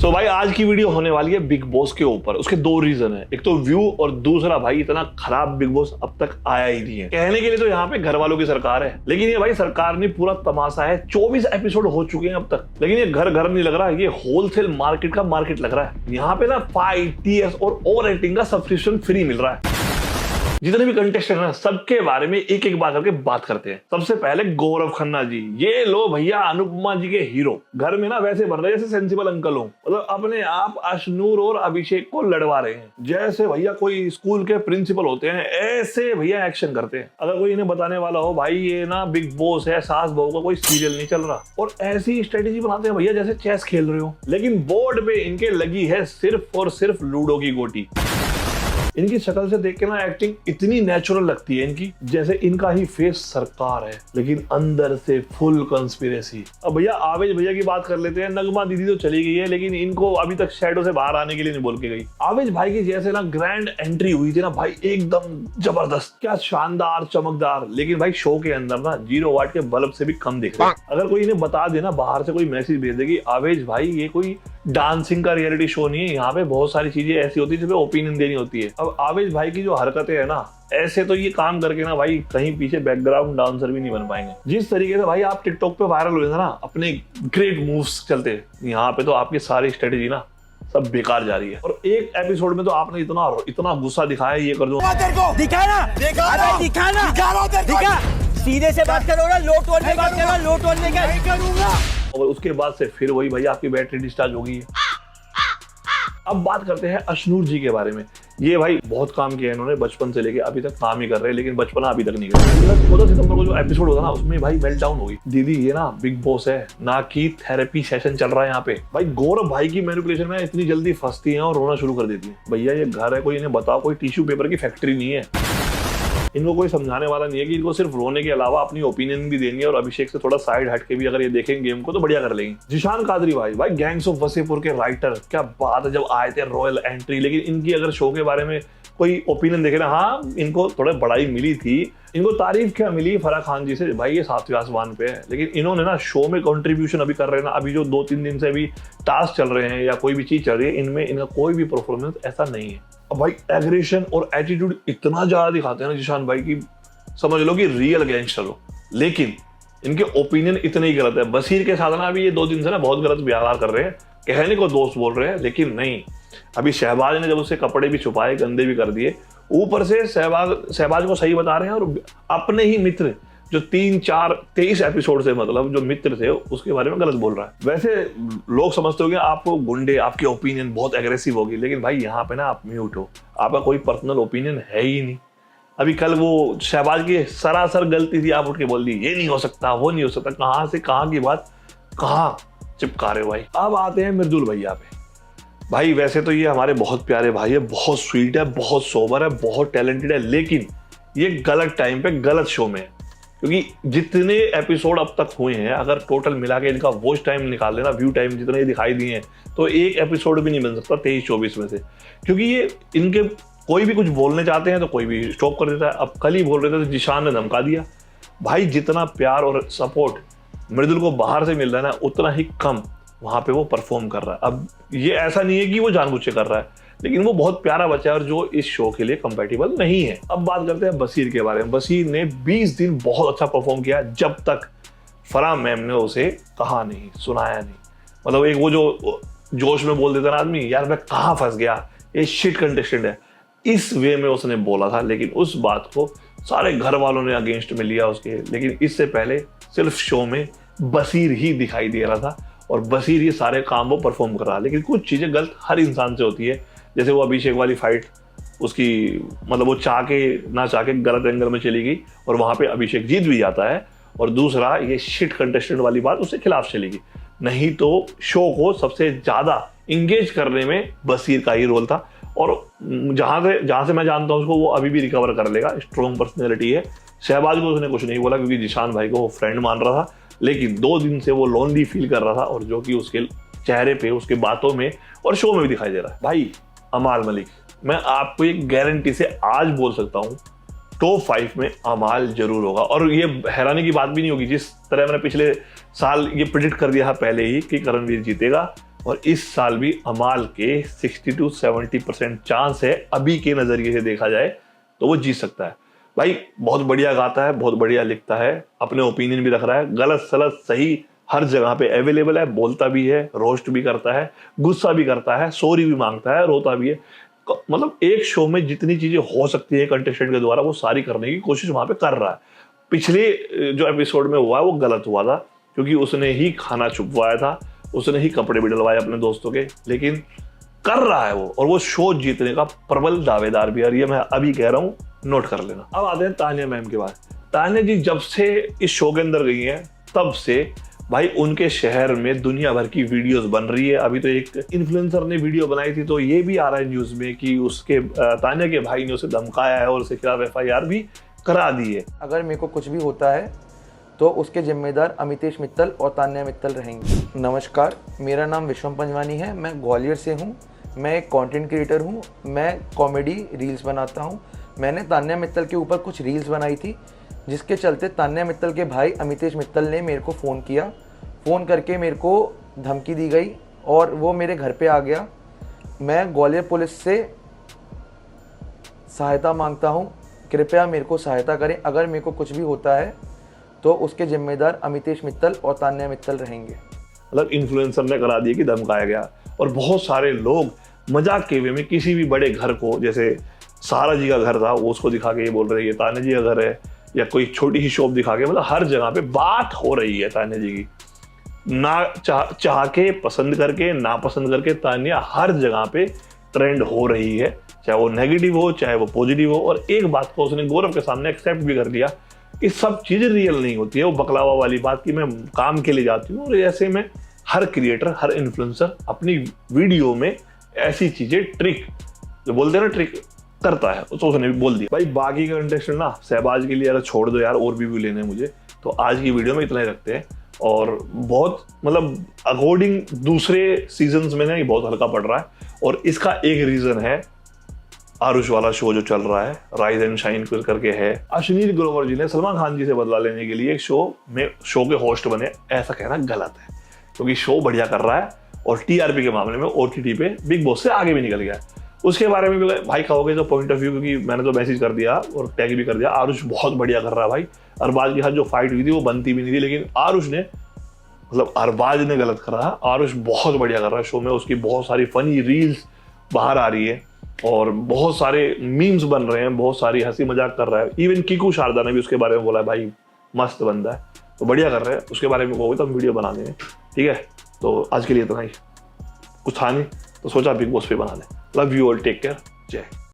सो भाई आज की वीडियो होने वाली है बिग बॉस के ऊपर। उसके दो रीजन है, एक तो व्यू और दूसरा भाई इतना खराब बिग बॉस अब तक आया ही नहीं है। कहने के लिए तो यहाँ पे घर वालों की सरकार है, लेकिन ये भाई सरकार ने पूरा तमाशा है। 24 एपिसोड हो चुके हैं अब तक, लेकिन ये घर घर नहीं लग रहा, ये होलसेल मार्केट का मार्केट लग रहा है। यहाँ पे ना 5 TS और ओवर रेटिंग का सब्सक्रिप्शन फ्री मिल रहा है। जितने भी कंटेस्टेंट हैं सबके बारे में एक एक बार करके बात करते हैं। सबसे पहले गौरव खन्ना जी, ये लो भैया अनुपमा जी के हीरो। घर में ना वैसे बन रहे जैसे सेंसिबल अंकल हो, मतलब अपने आप अशनूर और अभिषेक को लड़वा रहे हैं। जैसे भैया कोई स्कूल के प्रिंसिपल होते हैं ऐसे भैया एक्शन करते हैं। अगर कोई इन्हें बताने वाला हो भाई ये ना बिग बॉस है, सास बहू का कोई सीरियल नहीं चल रहा, और ऐसी स्ट्रेटेजी बनाते हैं भैया जैसे चेस खेल रहे हो। लेकिन बोर्ड पे इनके लगी है सिर्फ और सिर्फ लूडो की गोटी। इनकी शक्ल से देख के ना एक्टिंग इतनी नेचुरल लगती है इनकी, जैसे इनका ही फेस सरकार है, लेकिन अंदर से फुल कंस्पिरेसी। अब भैया आवेश भैया की बात कर लेते हैं। नगमा दीदी तो चली गई है, लेकिन इनको अभी तक शैडो से बाहर आने के लिए नहीं बोल के गई। आवेश भाई की जैसे ना ग्रैंड एंट्री हुई थी ना भाई, एकदम जबरदस्त, क्या शानदार चमकदार। लेकिन भाई शो के अंदर ना 0 वाट के बल्ब से भी कम दिख रहा है। अगर कोई इन्हें बता देना, बाहर से कोई मैसेज भेज देगी आवेश भाई ये कोई डांसिंग का रियलिटी शो नहीं है, यहाँ पे बहुत सारी चीजें ऐसी होती है जिसपे ओपिनियन देनी होती है। अब आवेश भाई की जो हरकतें है ना, ऐसे तो ये काम करके ना भाई कहीं पीछे बैकग्राउंड डांसर भी नहीं बन पाएंगे। जिस तरीके से भाई आप टिकटॉक पे वायरल हुए थे ना अपने ग्रेट मूव्स चलते, यहाँ पे तो आपकी सारी स्ट्रेटेजी ना सब बेकार जा रही है। और एक एपिसोड में तो आपने इतना गुस्सा दिखाया, ये कर दो दिखा सीधे से बात करो ना, लो टोन में बात करो, लो टोन में क्या नहीं करूंगा। और उसके बाद से फिर वही भैया आपकी बैटरी डिस्चार्ज होगी। अब बात करते हैं अशनूर जी के बारे में। ये भाई बहुत काम किया इन्होंने, बचपन से लेके अभी तक काम ही कर रहे हैं, लेकिन बचपना अभी तक नहीं कर रहे। 14 सितंबर को जो एपिसोड होता ना उसमें भाई मेल्ट डाउन हो गई। दीदी ये ना बिग बॉस है ना कि थेरेपी सेशन चल रहा है यहाँ पे। भाई गौरव भाई की मैनिपुलेशन में इतनी जल्दी फंसती है और रोना शुरू कर देती है। भैया ये घर है, कोई इन्हें बताओ, कोई टिश्यू पेपर की फैक्ट्री नहीं है। इनको कोई समझाने वाला नहीं है कि इनको सिर्फ रोने के अलावा अपनी ओपिनियन भी देनी है, और अभिषेक से थोड़ा साइड हट के भी अगर ये देखेंगे गेम को तो बढ़िया कर लेंगे। जिशान कादरी भाई गैंग्स ऑफ वसेपुर के राइटर, क्या बात है, जब आए थे रॉयल एंट्री। लेकिन इनकी अगर शो के बारे में कोई ओपिनियन देखे ना, हाँ इनको थोड़ा बड़ाई मिली थी, इनको तारीफ क्या मिली फराह खान जी से, भाई ये 7वें आसमान पे है। लेकिन इन्होंने ना शो में कंट्रीब्यूशन अभी कर रहे हैं ना, अभी जो 2-3 दिन से अभी टास्क चल रहे हैं या कोई भी चीज चल रही है, इनमें इनका कोई भी परफॉर्मेंस ऐसा नहीं है। अब भाई एग्रेशन और एटीट्यूड इतना ज्यादा दिखाते हैं ना जिशान भाई की, समझ लो कि रियल गैंगस्टर हो। लेकिन इनके ओपिनियन इतने ही गलत है। बसीर के साथ ना अभी ये 2 दिन से ना बहुत गलत व्यवहार कर रहे हैं, कहने को दोस्त बोल रहे हैं लेकिन नहीं। अभी शहबाज ने जब उससे कपड़े भी छुपाए, गंदे भी कर दिए, ऊपर से शहबाज को सही बता रहे हैं, और अपने ही मित्र जो 3-4-23 एपिसोड से मतलब जो मित्र थे उसके बारे में गलत बोल रहा है। वैसे लोग समझते हो कि आपको गुंडे, आपकी ओपिनियन बहुत एग्रेसिव होगी, लेकिन भाई यहाँ पे ना आप म्यूट हो, आपका कोई पर्सनल ओपिनियन है ही नहीं। अभी कल वो शहबाज की सरासर गलती थी, आप उठ के बोल दी ये नहीं हो सकता, वो नहीं हो सकता। कहाँ से कहाँ की बात कहाँ चिपका रहे हो भाई। अब आते हैं मृदुल भैया पे। भाई वैसे तो ये हमारे बहुत प्यारे भाई है, बहुत स्वीट है, बहुत सोबर है, बहुत टैलेंटेड है, लेकिन ये गलत टाइम पे गलत शो में है। क्योंकि जितने एपिसोड अब तक हुए हैं, अगर टोटल मिला के इनका वॉच टाइम निकाल लेना, व्यू टाइम जितने दिखाई दिए हैं, तो एक एपिसोड भी नहीं बन सकता 23-24 में से। क्योंकि ये इनके कोई भी कुछ बोलने चाहते हैं तो कोई भी स्टॉप कर देता है। अब कल ही बोल रहे थे तो जिशान ने धमका दिया। भाई जितना प्यार और सपोर्ट मृदुल को बाहर से मिल रहा है ना, उतना ही कम वहां पे वो परफॉर्म कर रहा है। अब ये ऐसा नहीं है कि वो जानबूझ के कर रहा है, लेकिन वो बहुत प्यारा बच्चा है और जो इस शो के लिए कंपेटिबल नहीं है। अब बात करते हैं बसीर के बारे में। बसीर ने 20 दिन बहुत अच्छा परफॉर्म किया, जब तक फराह मैम ने उसे कहा नहीं, सुनाया नहीं। मतलब एक वो जो जोश में बोल देता ना आदमी, यार मैं कहाँ फंस गया, ये शिट कंटेस्टेंट है, इस वे में उसने बोला था। लेकिन उस बात को सारे घर वालों ने अगेंस्ट में लिया उसके। लेकिन इससे पहले सिर्फ शो में बसीर ही दिखाई दे रहा था, और बसीर ये सारे काम वो परफॉर्म कर रहा है। लेकिन कुछ चीजें गलत हर इंसान से होती है, जैसे वो अभिषेक वाली फाइट, उसकी मतलब वो चाह के ना चाह के गलत एंगल में चली गई और वहां पे अभिषेक जीत भी जाता है। और दूसरा ये शिट कंटेस्टेंट वाली बात उसके खिलाफ चली गई, नहीं तो शो को सबसे ज्यादा इंगेज करने में बसीर का ही रोल था। और जहां से मैं जानता हूं उसको, वो अभी भी रिकवर कर लेगा, स्ट्रॉन्ग पर्सनैलिटी है। शहबाज को उसने कुछ नहीं बोला क्योंकि जिशान भाई को वो फ्रेंड मान रहा था, लेकिन 2 दिन से वो लोनली फील कर रहा था, और जो कि उसके चेहरे पे, उसके बातों में और शो में भी दिखाई दे रहा है। भाई अमाल मलिक, मैं आपको एक गारंटी से आज बोल सकता हूँ टॉप 5 में अमाल जरूर होगा। और ये हैरानी की बात भी नहीं होगी, जिस तरह मैंने पिछले साल ये प्रेडिक्ट कर दिया था पहले ही कि करणवीर जीतेगा, और इस साल भी अमाल के 60 to 70% चांस है, अभी के नजरिए से देखा जाए तो वो जीत सकता है। भाई बहुत बढ़िया गाता है, बहुत बढ़िया लिखता है, अपने ओपिनियन भी रख रहा है, गलत सलत सही हर जगह पे अवेलेबल है, बोलता भी है, रोस्ट भी करता है, गुस्सा भी करता है, सॉरी भी मांगता है, रोता भी है। मतलब एक शो में जितनी चीजें हो सकती है कंटेस्टेंट के द्वारा वो सारी करने की कोशिश वहां पे कर रहा है। पिछले जो एपिसोड में हुआ है वो गलत हुआ था, क्योंकि उसने ही खाना छुपवाया था, उसने ही कपड़े भी डलवाए अपने दोस्तों के, लेकिन कर रहा है वो, और वो शो जीतने का प्रबल दावेदार भी है। और ये मैं अभी कह रहा हूँ, नोट कर लेना। अब आते हैं तानिया मैम के बाद। तानिया जी जब से इस शो के अंदर गई हैं तब से भाई उनके शहर में दुनिया भर की वीडियोस बन रही है। अभी तो एक इन्फ्लुएंसर ने वीडियो बनाई थी, तो ये भी आ रहा है न्यूज में कि उसके तानिया के भाई ने उसे धमकाया है और उसके खिलाफ FIR भी करा दी है। अगर मेरे को कुछ भी होता है तो उसके जिम्मेदार अमितेश मित्तल और तान्या मित्तल रहेंगे। नमस्कार, मेरा नाम विश्वम पंजवानी है, मैं ग्वालियर से हूँ। मैं एक कंटेंट क्रिएटर हूँ, मैं कॉमेडी रील्स बनाता हूँ। मैंने तान्या मित्तल के ऊपर कुछ रील्स बनाई थी, जिसके चलते तान्या मित्तल के भाई अमितेश मित्तल ने मेरे को फ़ोन किया। फ़ोन करके मेरे को धमकी दी गई और वो मेरे घर पे आ गया। मैं ग्वालियर पुलिस से सहायता मांगता हूँ, कृपया मेरे को सहायता करें। अगर मेरे को कुछ भी होता है तो उसके जिम्मेदार अमितेश मित्तल और तान्या मित्तल रहेंगे। मतलब इन्फ्लुएंसर ने करा दिया कि धमकाया गया, और बहुत सारे लोग मजाक के वे में किसी भी बड़े घर को, जैसे सहारा जी का घर था, वो उसको दिखा के ये बोल रहे हैं ये तान्या जी का घर है, या कोई छोटी सी शॉप दिखा के, मतलब हर जगह पे बात हो रही है तान्या जी की। ना चाह के, पसंद करके, ना पसंद करके, तान्या हर जगह पे ट्रेंड हो रही है, चाहे वो नेगेटिव हो चाहे वो पॉजिटिव हो। और एक बात को उसने गौरव के सामने एक्सेप्ट भी कर लिया कि सब चीजें रियल नहीं होती है, वो बकलावा वाली बात कि मैं काम के लिए जाती हूँ। और ऐसे में हर क्रिएटर, हर इन्फ्लुएंसर अपनी वीडियो में ऐसी चीजें, ट्रिक जो बोलते हैं ना, ट्रिक करता है, तो उसने भी बोल दिया। भाई बाकी का कंटेस्टेंट ना शहबाज के लिए अगर छोड़ दो यार, और भी व्यू लेने मुझे, तो आज की वीडियो में इतना ही रखते हैं। और बहुत मतलब अकॉर्डिंग दूसरे सीजन्स में ना ये बहुत हल्का पड़ रहा है, और इसका एक रीजन है आरुष वाला शो जो चल रहा है, राइज एंड शाइन करके है। अश्विनी ग्रोवर जी ने सलमान खान जी से बदला लेने के लिए एक शो के होस्ट बने, ऐसा कहना गलत है, क्योंकि शो बढ़िया कर रहा है और TRP के मामले में OTT पे बिग बॉस से आगे भी निकल गया है। उसके बारे में भी भाई कहोगे तो पॉइंट ऑफ व्यू, क्योंकि मैंने तो मैसेज कर दिया और टैग भी कर दिया, आरुष बहुत बढ़िया कर रहा है भाई। अरबाज के साथ जो फाइट हुई थी वो बनती भी नहीं थी, लेकिन आरुष ने, मतलब अरबाज ने गलत कर रहा है, आरुष बहुत बढ़िया कर रहा है शो में। उसकी बहुत सारी फनी रील्स बाहर आ रही है और बहुत सारे मीम्स बन रहे हैं, बहुत सारी हंसी मजाक कर रहा है। इवन कीकू शारदा ने भी उसके बारे में बोला है भाई मस्त बंदा है, तो बढ़िया कर रहे हैं। उसके बारे में कहोगे तो हम वीडियो बना देंगे, ठीक है। तो आज के लिए इतना ही, कुछ था नहीं तो सोचा बिग बॉस पे बना लें। Love you all, take care, जय।